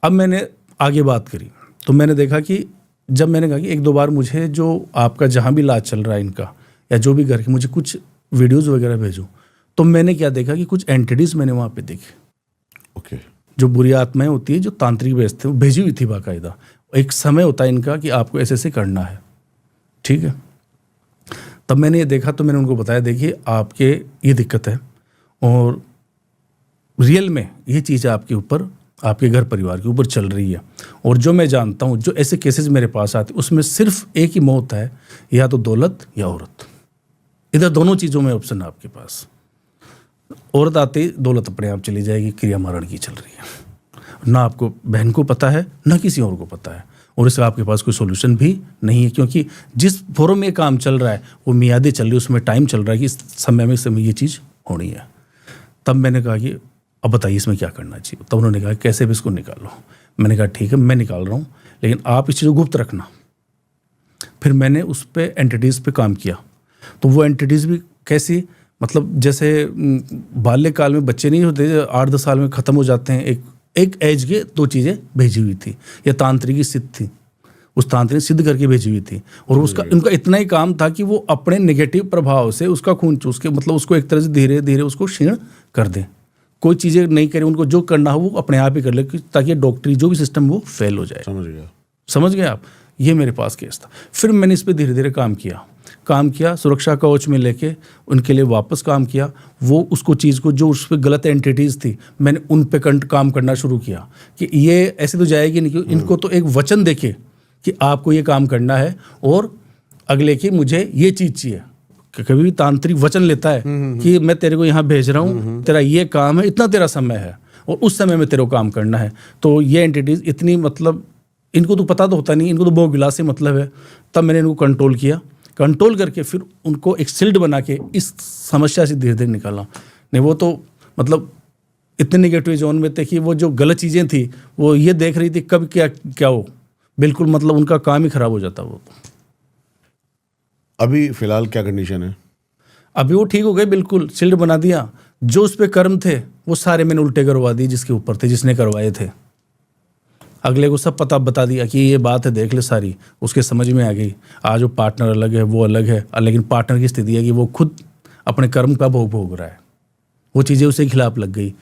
अब मैंने आगे बात करी तो मैंने देखा कि जब मैंने कहा कि एक दो बार मुझे जो आपका जहाँ भी इलाज चल रहा है इनका या जो भी घर के मुझे कुछ वीडियोज़ वगैरह भेजो, तो मैंने क्या देखा कि कुछ एंटिटीज़ मैंने वहाँ पे देखे। ओके। जो बुरी आत्माएं होती है जो तांत्रिक भेजते हैं, भेजी हुई थी बाकायदा। एक समय होता है इनका कि आपको ऐसे ऐसे करना है, ठीक है। तब मैंने ये देखा तो मैंने उनको बताया, देखिए आपके ये दिक्कत है और रियल में ये चीज़ आपके ऊपर, आपके घर परिवार के ऊपर चल रही है। और जो मैं जानता हूँ, जो ऐसे केसेस मेरे पास आते उसमें सिर्फ एक ही मौत है, या तो दौलत या औरत। इधर दोनों चीज़ों में ऑप्शन है आपके पास। औरत आते ही दौलत अपने आप चली जाएगी, क्रिया मरण की चल रही है, ना आपको बहन को पता है ना किसी और को पता है, और इसका आपके पास कोई सोल्यूशन भी नहीं है, क्योंकि जिस फोरम में काम चल रहा है वो मियादें चल रही है, उसमें टाइम चल रहा है कि इस समय में ये चीज़ होनी है। तब मैंने कहा कि अब बताइए इसमें क्या करना चाहिए। तब उन्होंने कहा कैसे भी इसको निकालो। मैंने कहा ठीक है मैं निकाल रहा हूँ, लेकिन आप इस चीज़ को गुप्त रखना। फिर मैंने उस पर एंटिटीज़ पे काम किया। तो वो एंटिटीज़ भी कैसी, मतलब जैसे बाल्यकाल में बच्चे नहीं होते 8-10 साल में ख़त्म हो जाते हैं, एक एज के 2 चीज़ें भेजी हुई थी, या तांत्रिकी सिद्ध थी, उस तांत्रिक सिद्ध करके भेजी हुई थी। और उसका उनका इतना ही काम था कि वो अपने नेगेटिव प्रभाव से उसका खून चूस के, मतलब उसको एक तरह से धीरे धीरे उसको क्षीण कर दें। कोई चीज़ें नहीं करें, उनको जो करना हो वो अपने आप ही कर ले, ताकि डॉक्टरी जो भी सिस्टम वो फेल हो जाए। समझ गए आप। ये मेरे पास केस था। फिर मैंने इस पर धीरे धीरे काम किया, सुरक्षा कवच में लेके उनके लिए वापस काम किया। वो उसको चीज़ को जो उस पर गलत एंटिटीज़ थी, मैंने उन पे काम करना शुरू किया कि ये ऐसे तो जाएगी नहीं, क्योंकि इनको तो एक वचन देके कि आपको ये काम करना है और अगले की मुझे ये चीज़ चाहिए। कभी भी तांत्रिक वचन लेता है कि मैं तेरे को यहाँ भेज रहा हूँ, तेरा ये काम है, इतना तेरा समय है और उस समय में तेरे को काम करना है। तो ये एंटिटीज़ इतनी, मतलब इनको तो पता तो होता नहीं, इनको तो बहुत गिला से मतलब है। तब मैंने इनको कंट्रोल करके फिर उनको एक शील्ड बना के इस समस्या से धीरे धीरे निकाला। नहीं वो तो मतलब इतने नेगेटिव जोन में थे कि वो जो गलत चीज़ें थी वो ये देख रही थी कब क्या हो, बिल्कुल मतलब उनका काम ही खराब हो जाता वो। अभी फिलहाल क्या कंडीशन है? अभी वो ठीक हो गए, बिल्कुल शील्ड बना दिया। जो उस पर कर्म थे वो सारे मैंने उल्टे करवा दिए जिसके ऊपर थे, जिसने करवाए थे। अगले को सब पता बता दिया कि ये बात है, देख ले सारी, उसके समझ में आ गई। आज वो पार्टनर अलग है, वो अलग है, लेकिन पार्टनर की स्थिति है कि वो खुद अपने कर्म का भोग रहा है। वो चीज़ें उसके खिलाफ लग गई